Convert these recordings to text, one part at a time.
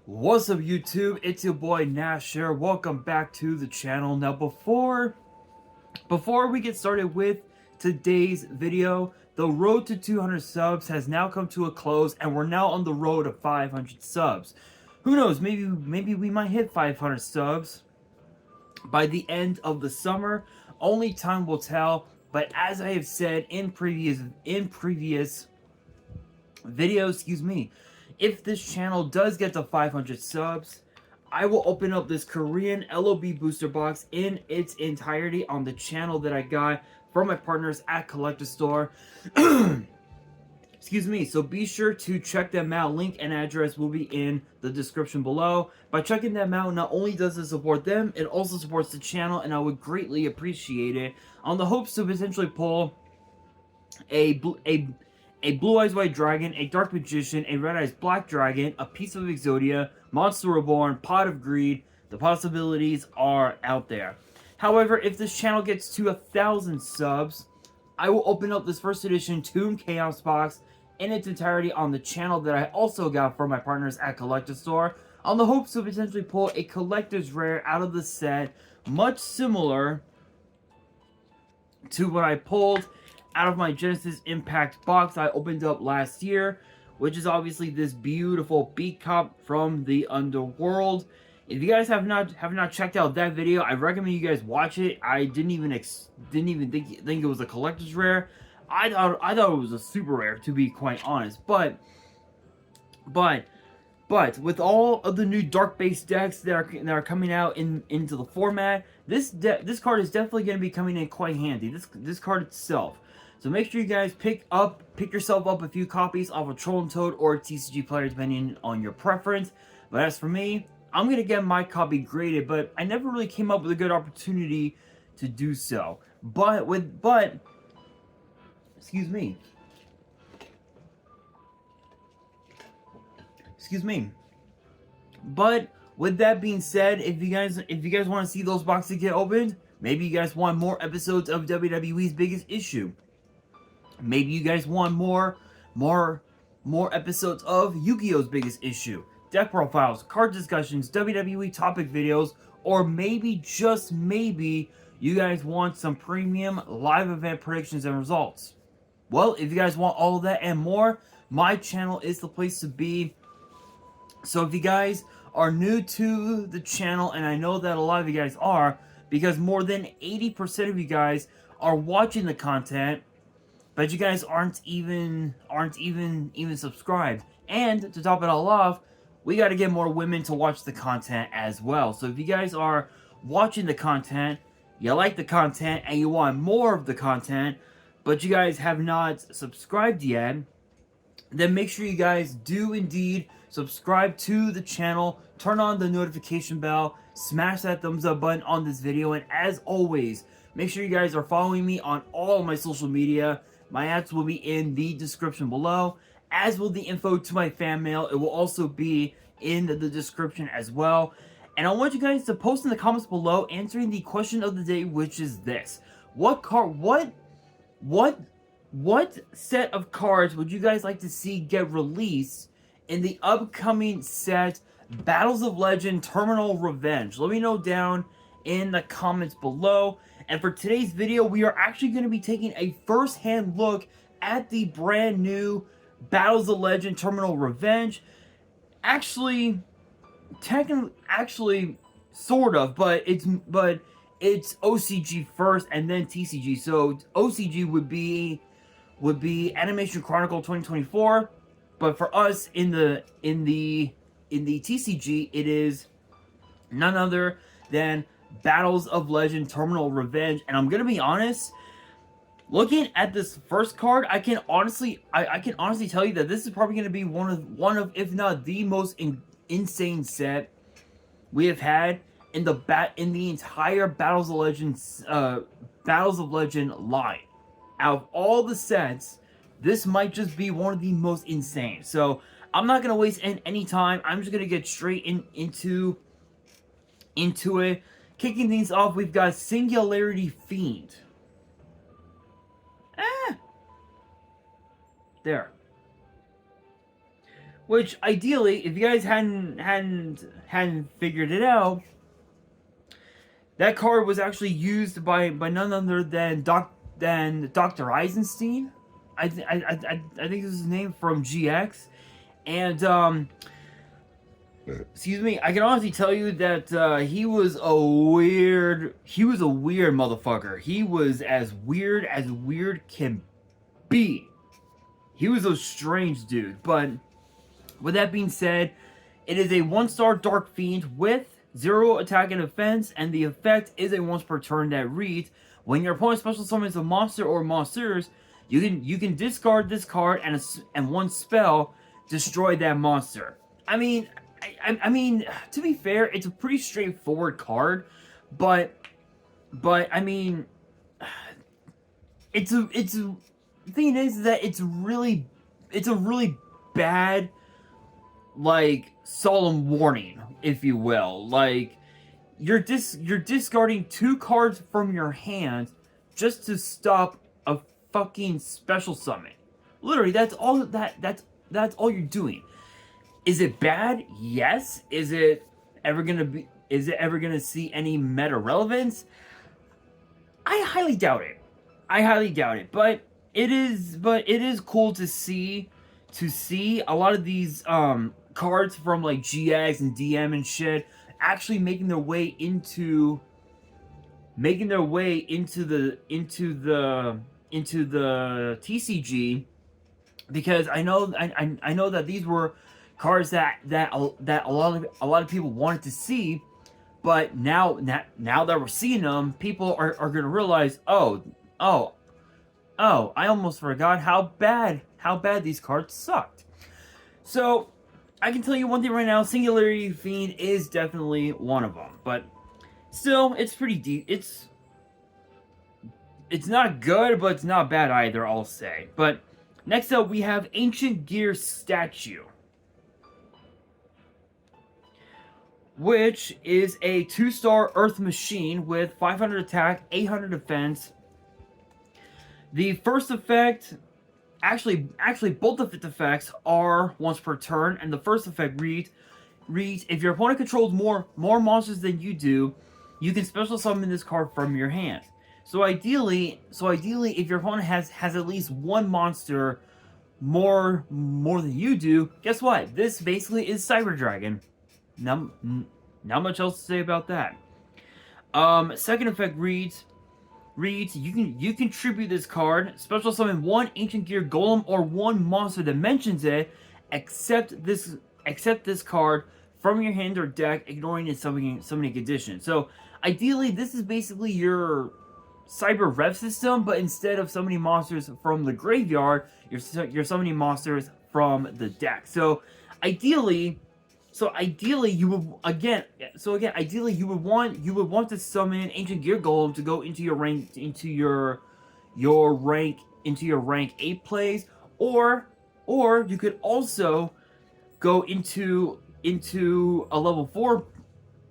What's up YouTube? It's your boy Nash here. Welcome back to the channel. Now before we get started with today's video, the road to 200 subs has now come to a close and we're now on the road to 500 subs. Who knows, maybe we might hit 500 subs by the end of the summer. Only time will tell, but as I have said in previous videos, if this channel does get to 500 subs, I will open up this Korean LOB booster box in its entirety on the channel that I got from my partners at Collector Store. So be sure to check them out. Link and address will be in the description below. By checking them out, not only does it support them, it also supports the channel, and I would greatly appreciate it. On the hopes to potentially pull a Blue Eyes White Dragon, a Dark Magician, a Red Eyes Black Dragon, a Piece of Exodia, Monster Reborn, Pot of Greed. The possibilities are out there. However, if this channel gets to 1,000 subs, I will open up this first edition Tomb Chaos box in its entirety on the channel that I also got from my partners at Collector Store, on the hopes to potentially pull a collector's rare out of the set, much similar to what I pulled out of my Genesis Impact box I opened up last year, which is obviously this beautiful Beat Cop from the Underworld. If you guys have not checked out that video, I recommend you guys watch it. I didn't even think it was a collector's rare. I thought it was a super rare, to be quite honest. But with all of the new dark-based decks that are coming out into the format, this card is definitely going to be coming in quite handy. This card itself. So make sure you guys pick yourself up a few copies off a Troll and Toad or a TCG player, depending on your preference. But as for me, I'm going to get my copy graded, but I never really came up with a good opportunity to do so. But excuse me. But with that being said, if you guys want to see those boxes get opened, maybe you guys want more episodes of WWE's Biggest Issue. Maybe you guys want more episodes of Yu-Gi-Oh's Biggest Issue, deck profiles, card discussions, WWE topic videos, or maybe, just maybe, you guys want some premium live event predictions and results. Well, if you guys want all of that and more, my channel is the place to be. So if you guys are new to the channel, and I know that a lot of you guys are, because more than 80% of you guys are watching the content, but you guys aren't even subscribed. And to top it all off, we got to get more women to watch the content as well. So if you guys are watching the content, you like the content, and you want more of the content, but you guys have not subscribed yet, then make sure you guys do indeed subscribe to the channel, turn on the notification bell, smash that thumbs up button on this video, and as always, make sure you guys are following me on all of my social media. My ads will be in the description below, as will the info to my fan mail. It will also be in the description as well. And I want you guys to post in the comments below answering the question of the day, which is this: what set of cards would you guys like to see get released in the upcoming set Battles of Legend Terminal Revenge? Let me know down in the comments below. And for today's video, we are actually going to be taking a first-hand look at the brand new Battles of Legend Terminal Revenge. Actually, sort of, but it's OCG first and then TCG. So OCG would be Animation Chronicle 2024, but for us in the TCG, it is none other than Battles of Legend Terminal Revenge. And I'm gonna be honest, looking at this first card, I can honestly tell you that this is probably gonna be one of if not the most insane set we have had in the entire Battles of Legend line. Out of all the sets, this might just be one of the most insane. So I'm not gonna waste any time. I'm just gonna get straight into it. Kicking things off, we've got Singularity Fiend. There. Which ideally, if you guys hadn't figured it out, that card was actually used by none other than Dr. Eisenstein. I think this is his name from GX, and excuse me, I can honestly tell you that he was a weird motherfucker. He was as weird can be. He was a strange dude. But with that being said, it is a 1-star Dark Fiend with 0 attack and defense, and the effect is a once per turn that reads: when your opponent special summons a monster or monsters, you can discard this card and one spell destroy that monster. I mean, I mean, to be fair, it's a pretty straightforward card, but I mean, the thing is that it's a really bad, like, solemn warning, if you will. Like, you're discarding 2 cards from your hand just to stop a fucking special summon. Literally, that's all you're doing. Is it bad? Yes. Is it ever gonna see any meta relevance? I highly doubt it. But it is cool to see a lot of these cards from like GX and DM and shit actually making their way into the TCG, because I know that these were cards that a lot of people wanted to see, but now that we're seeing them, people are going to realize, oh, I almost forgot how bad these cards sucked. So I can tell you one thing right now: Singularity Fiend is definitely one of them, but still, it's pretty deep. It's not good, but it's not bad either, I'll say. But next up, we have Ancient Gear Statue, which is a 2-star Earth Machine with 500 attack, 800 defense. The first effect, actually both of its effects are once per turn, and the first effect reads: if your opponent controls more monsters than you do, you can special summon this card from your hand. So ideally, if your opponent has at least one monster more than you do, guess what? This basically is Cyber Dragon. Not much else to say about that. Second effect reads: you can tribute this card, special summon 1 Ancient Gear Golem or 1 monster that mentions it, except this card from your hand or deck, ignoring its summoning condition. So ideally, this is basically your Cyber Rev system, but instead of summoning monsters from the graveyard, you're summoning monsters from the deck. So ideally, you would ideally you would want to summon Ancient Gear Golem to go into your rank 8 plays, or you could also go into a level 4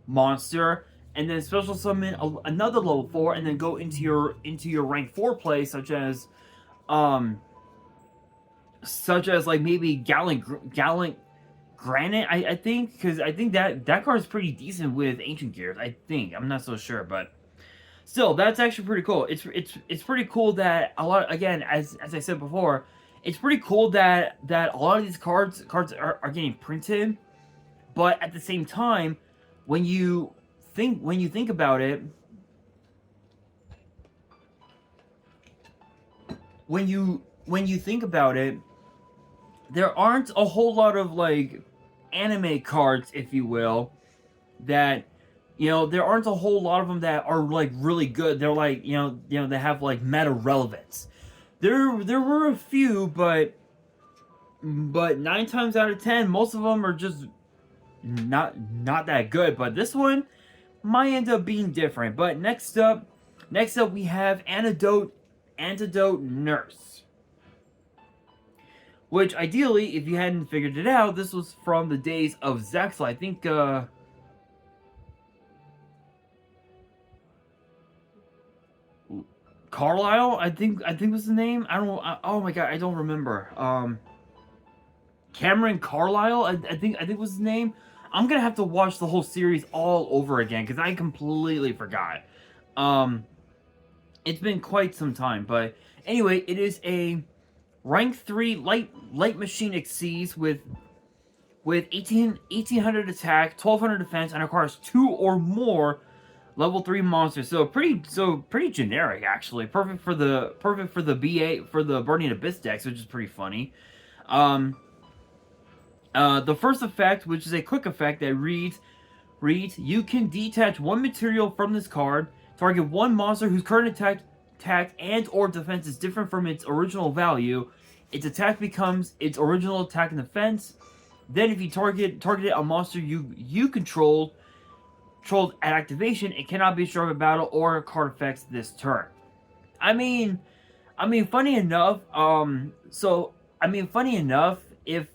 monster and then special summon another level 4, and then go into your rank 4 play, such as like maybe Gallant Granite, I think, because I think that card is pretty decent with Ancient Gears. I think, I'm not so sure, but still, that's actually pretty cool. It's pretty cool that a lot, again, as I said before, it's pretty cool that a lot of these cards are getting printed, but at the same time, when you think about it, there aren't a whole lot of like anime cards, if you will, that, there aren't a whole lot of them that are like really good. They're like, they have like meta relevance. There were a few, but 9 times out of 10, most of them are just not that good. But this one might end up being different. But next up we have Antidote Nurse, which ideally, if you hadn't figured it out, this was from the days of Zexal. I think Carlisle, I think was the name. Oh my god, I don't remember. Cameron Carlisle, I think was his name. I'm gonna have to watch the whole series all over again because I completely forgot. Um, it's been quite some time, but anyway, it is a rank 3 light machine exceeds with 1800 attack, 1200 defense, and requires 2 or more level 3 monsters. So pretty generic actually. Perfect for the BA for the Burning Abyss decks, which is pretty funny. The first effect, which is a quick effect that reads, you can detach one material from this card, target one monster whose current attack and or defense is different from its original value. Its attack becomes its original attack and defense. Then if you target a monster you controlled at activation, it cannot be destroyed by battle or card effects this turn. I mean, funny enough, if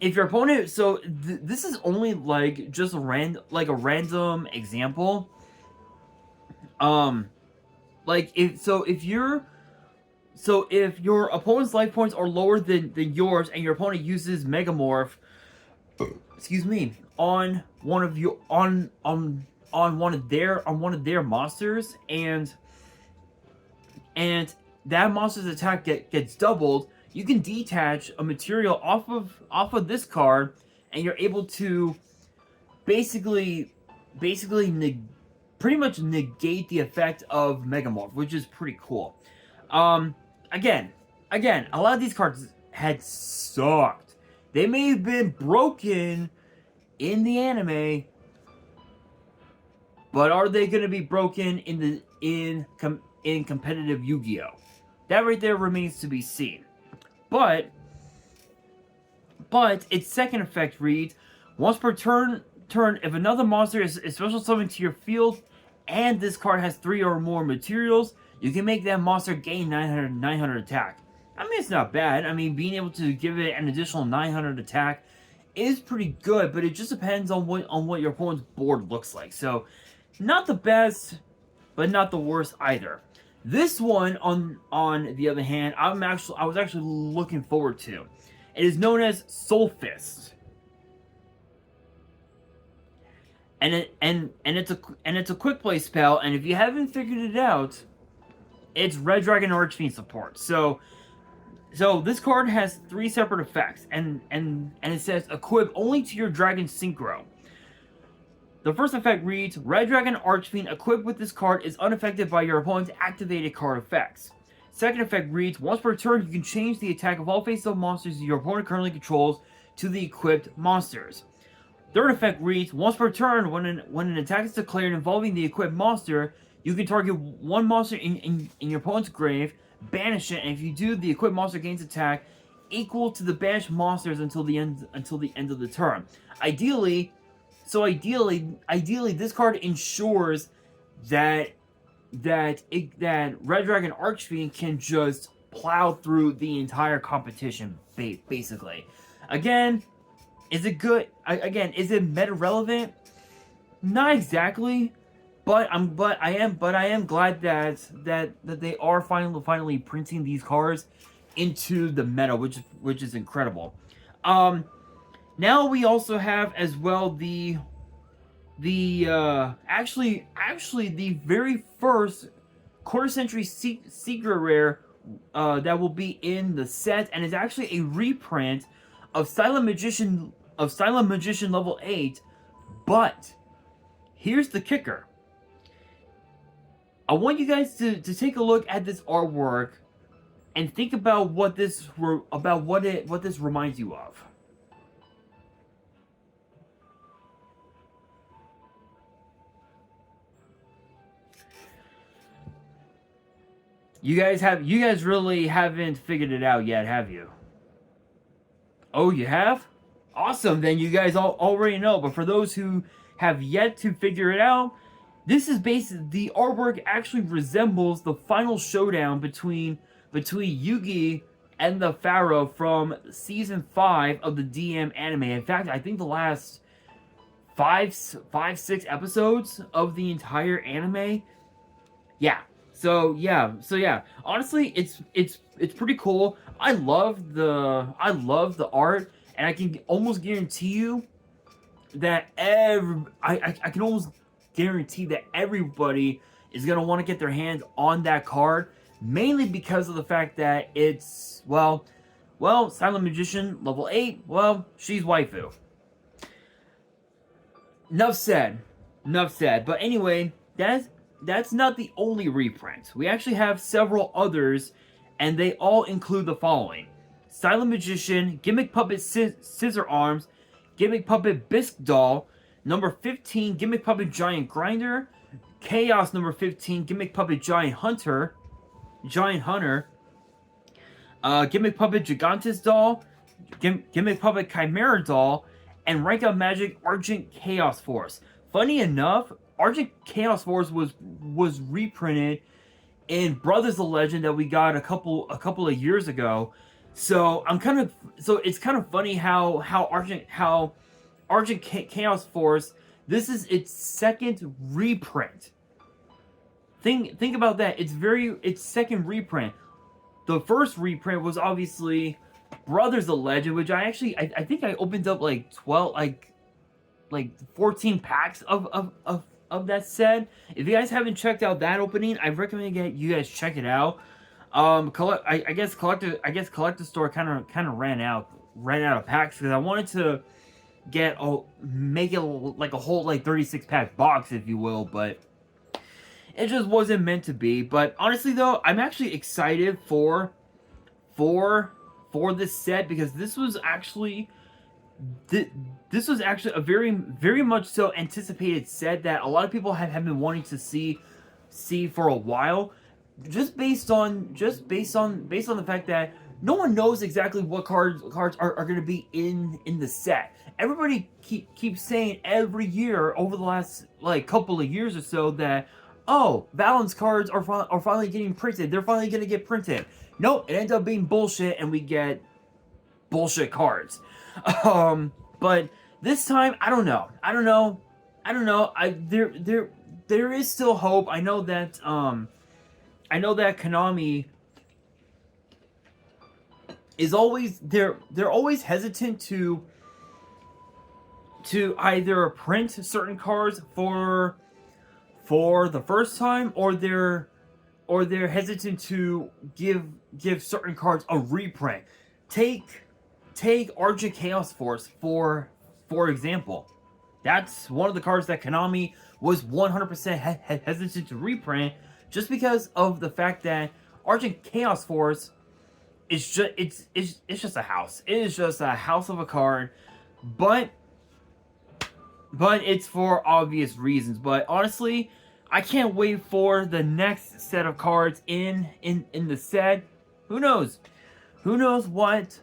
your opponent, this is only like just a random example. If your opponent's life points are lower than yours and your opponent uses Megamorph, excuse me, on one of their monsters, and that monster's attack gets doubled, you can detach a material off of this card, and you're able to basically pretty much negate the effect of Megamorph, which is pretty cool. Again, a lot of these cards had sucked. They may have been broken in the anime, but are they going to be broken in competitive Yu-Gi-Oh? That right there remains to be seen. But its second effect reads, once per turn, if another monster is special summoned to your field and this card has 3 or more materials, you can make that monster gain 900 attack. I mean, it's not bad. I mean, being able to give it an additional 900 attack is pretty good, but it just depends on what your opponent's board looks like. So, not the best, but not the worst either. This one, on the other hand, I was actually looking forward to. It is known as Soul Fist, and it's a quick play spell. And if you haven't figured it out, it's Red Dragon Archfiend support. So this card has 3 separate effects, and it says equip only to your Dragon Synchro. The first effect reads, Red Dragon Archfiend equipped with this card is unaffected by your opponent's activated card effects. Second effect reads, once per turn you can change the attack of all face-up monsters your opponent currently controls to the equipped monsters. Third effect reads, once per turn when an attack is declared involving the equipped monster, you can target one monster in your opponent's grave, banish it, and if you do, the equipped monster gains attack equal to the banished monsters until the end of the turn. Ideally, this card ensures that Red Dragon Archfiend can just plow through the entire competition, basically. Again, is it good? Again, is it meta relevant? Not exactly, but I am glad that they are finally printing these cards into the meta, which is incredible. Now we also have as well the actually the very first quarter century secret rare that will be in the set, and it's actually a reprint of Silent Magician level 8. But here's the kicker. I want you guys to take a look at this artwork and think about what this reminds you of. You guys really haven't figured it out yet, have you? Oh, you have? Awesome, then you guys already know. But for those who have yet to figure it out, this is the artwork actually resembles the final showdown between Yugi and the Pharaoh from season 5 of the DM anime. In fact, I think the last 6 episodes of the entire anime. Yeah. So yeah. Honestly, it's pretty cool. I love the art, and I can almost guarantee you that I can almost guarantee that everybody is gonna want to get their hands on that card, mainly because of the fact that it's Silent Magician level 8. Well, she's waifu. Enough said. Enough said. But anyway, that's not the only reprint. We actually have several others, and they all include the following: Silent Magician, Gimmick Puppet Scissor Arms, Gimmick Puppet Bisque Doll, number 15, Gimmick Puppet Giant Grinder, Chaos number 15, Gimmick Puppet Giant Hunter, Gimmick Puppet Gigantus Doll, Gimmick Puppet Chimera Doll, and Rank Up Magic Argent Chaos Force. Funny enough, Argent Chaos Force was reprinted in Brothers of Legend that we got a couple of years ago. So it's kind of funny how Argent Chaos Force, this is its second reprint. Think about that. It's second reprint. The first reprint was obviously Brothers of Legend, which I think I opened up like 12 like 14 packs of that set. If you guys haven't checked out that opening, I recommend you guys check it out. I guess Collector Store kind of ran out of packs because I wanted to make it like a whole like 36 pack box, if you will, but it just wasn't meant to be. But honestly though, I'm actually excited for this set, because this was actually a very much so anticipated set that a lot of people have been wanting to see for a while, just based on the fact that no one knows exactly what cards are going to be in the set. Everybody keeps saying every year over the last like couple of years or so that, oh, Valens cards are finally getting printed. They're finally going to get printed. Nope, it ends up being bullshit, and we get bullshit cards. But this time, I don't know. There is still hope. I know that Konami is always they're always hesitant to either print certain cards for the first time, or they're hesitant to give certain cards a reprint. Take Argent Chaos Force for example. That's one of the cards that Konami was 100% hesitant to reprint, just because of the fact that Argent Chaos Force is just a house. It is just a house of a card, but it's for obvious reasons. But honestly, I can't wait for the next set of cards in the set. Who knows? Who knows what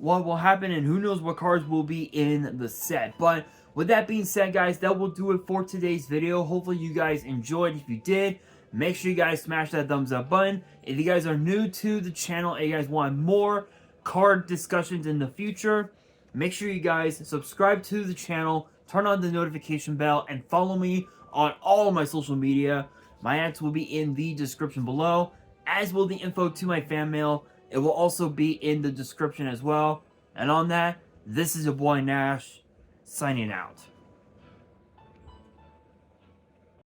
will happen, and who knows what cards will be in the set. But with that being said, guys, that will do it for today's video. Hopefully you guys enjoyed. If you did, make sure you guys smash that thumbs up button. If you guys are new to the channel and you guys want more card discussions in the future, make sure you guys subscribe to the channel, turn on the notification bell, and follow me on all of my social media. My ads will be in the description below, as will the info to my fan mail. It will also be in the description as well. And on that, this is your boy Nash, signing out.